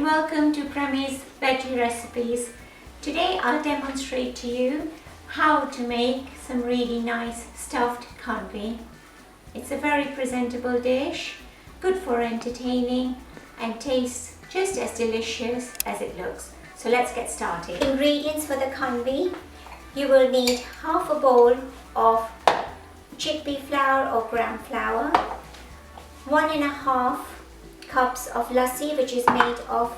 welcome to Premi's Veggie Recipes. Today I'll demonstrate to you how to make some really nice stuffed khandvi. It's a very presentable dish, good for entertaining and tastes just as delicious as it looks. So let's get started. Ingredients for the khandvi. You will need half a bowl of chickpea flour or gram flour, 1.5 cups of lassi, which is made of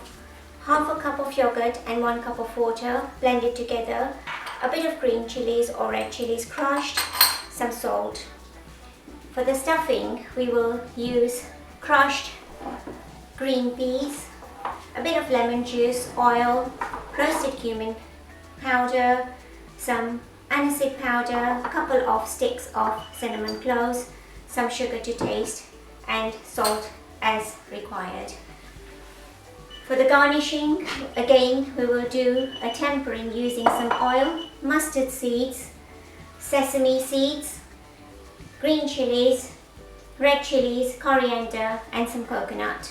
half a cup of yogurt and 1 cup of water blended together, a bit of green chilies or red chilies crushed, some salt. For the stuffing, we will use crushed green peas, a bit of lemon juice, oil, roasted cumin powder, some aniseed powder, a couple of sticks of cinnamon cloves, some sugar to taste, and salt as required. For the garnishing, again we will do a tempering using some oil, mustard seeds, sesame seeds, green chilies, red chilies, coriander and some coconut.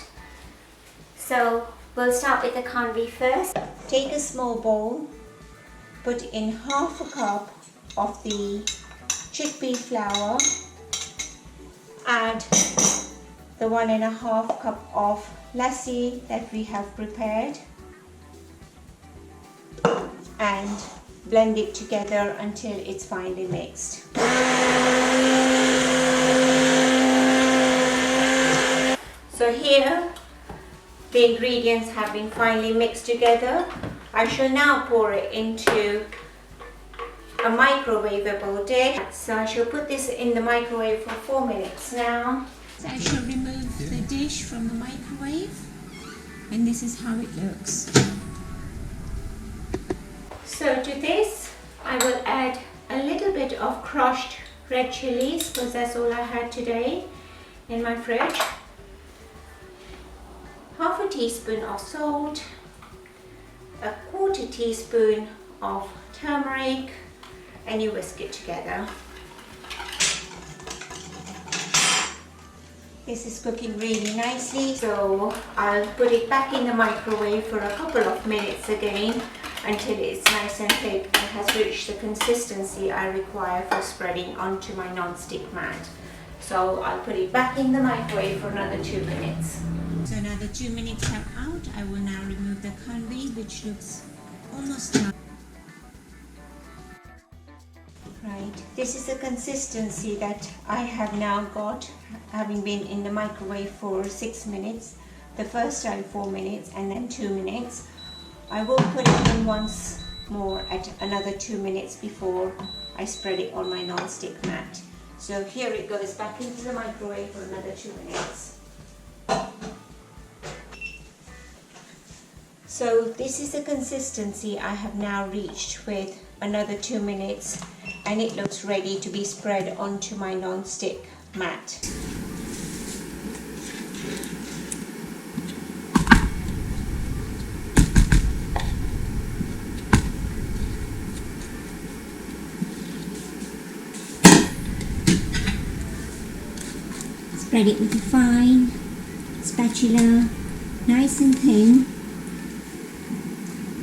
So we'll start with the khandvi first. Take a small bowl, put in half a cup of the chickpea flour, add the 1.5 cup of lassi that we have prepared and blend it together until it's finely mixed. So here the ingredients have been finely mixed together. I shall now pour it into a microwavable dish. So I shall put this in the microwave for 4 minutes now. So I shall remove the dish from the microwave, and this is how it looks. So to this I will add a little bit of crushed red chilies, because that's all I had today in my fridge. Half a teaspoon of salt, a 1/4 teaspoon of turmeric, and you whisk it together. This is cooking really nicely, so I'll put it back in the microwave for a couple of minutes again until it's nice and thick and has reached the consistency I require for spreading onto my non-stick mat. So I'll put it back in the microwave for another 2 minutes. So now the 2 minutes are out. I will now remove the khandvi, which looks almost done. Right, this is the consistency that I have now got, having been in the microwave for 6 minutes, the first time 4 minutes and then 2 minutes. I will put it in once more at another 2 minutes before I spread it on my non-stick mat. So here it goes back into the microwave for another 2 minutes. So this is the consistency I have now reached with another 2 minutes, and it looks ready to be spread onto my non-stick mat. Spread it with a fine spatula, nice and thin.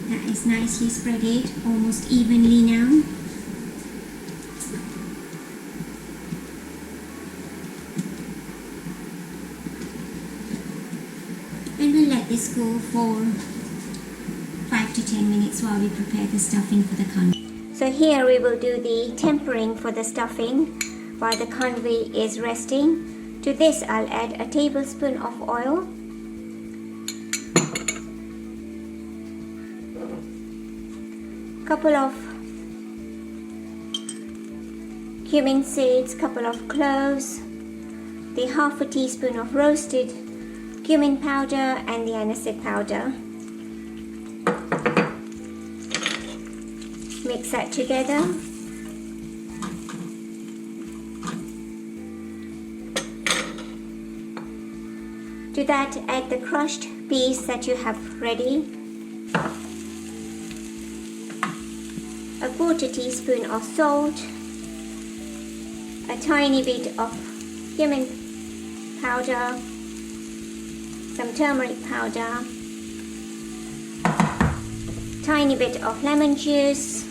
That is nicely spreaded, almost evenly now. And we'll let this go for 5 to 10 minutes while we prepare the stuffing for the khandvi. So here we will do the tempering for the stuffing while the khandvi is resting. To this I'll add a tablespoon of oil, couple of cumin seeds, couple of cloves, the half a teaspoon of roasted cumin powder and the aniseed powder. Mix that together. To that add the crushed peas that you have ready, a 1/4 teaspoon of salt, a tiny bit of cumin powder, some turmeric powder, tiny bit of lemon juice,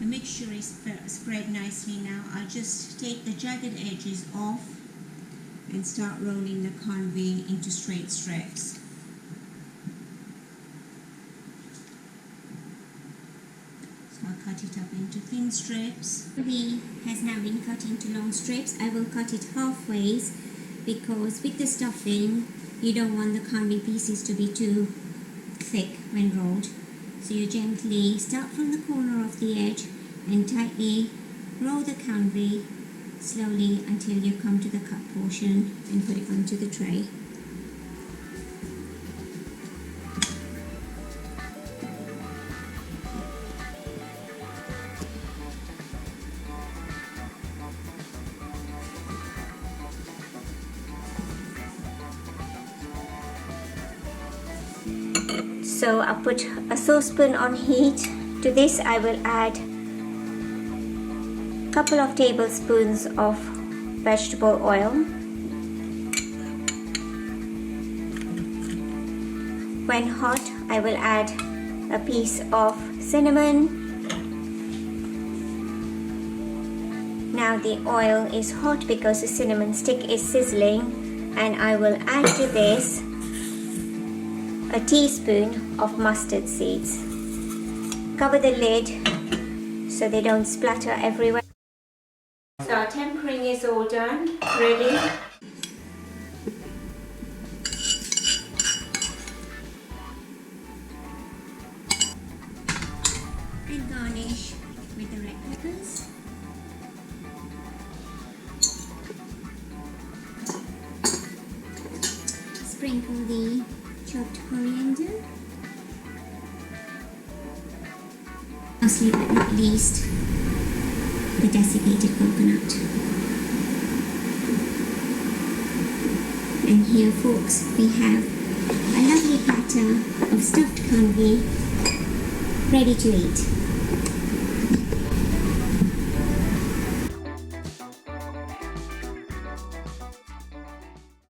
The mixture is spread nicely now. I'll just take the jagged edges off and start rolling the khandvi into straight strips. So I'll cut it up into thin strips. Khandvi has now been cut into long strips. I will cut it halfway because with the stuffing you don't want the khandvi pieces to be too thick when rolled. So you gently start from the corner of the edge and tightly roll the khandvi slowly until you come to the cut portion and put it onto the tray. So I'll put a saucepan on heat. To this I will add a couple of tablespoons of vegetable oil. When hot, I will add a piece of cinnamon. Now the oil is hot because the cinnamon stick is sizzling, and I will add to this a teaspoon of mustard seeds. Cover the lid so they don't splatter everywhere. So our tempering is all done, ready. And garnish with the red peppers. Sprinkle the chopped coriander. Lastly but not least, the desiccated coconut. And here, folks, we have a lovely platter of stuffed khandvi ready to eat.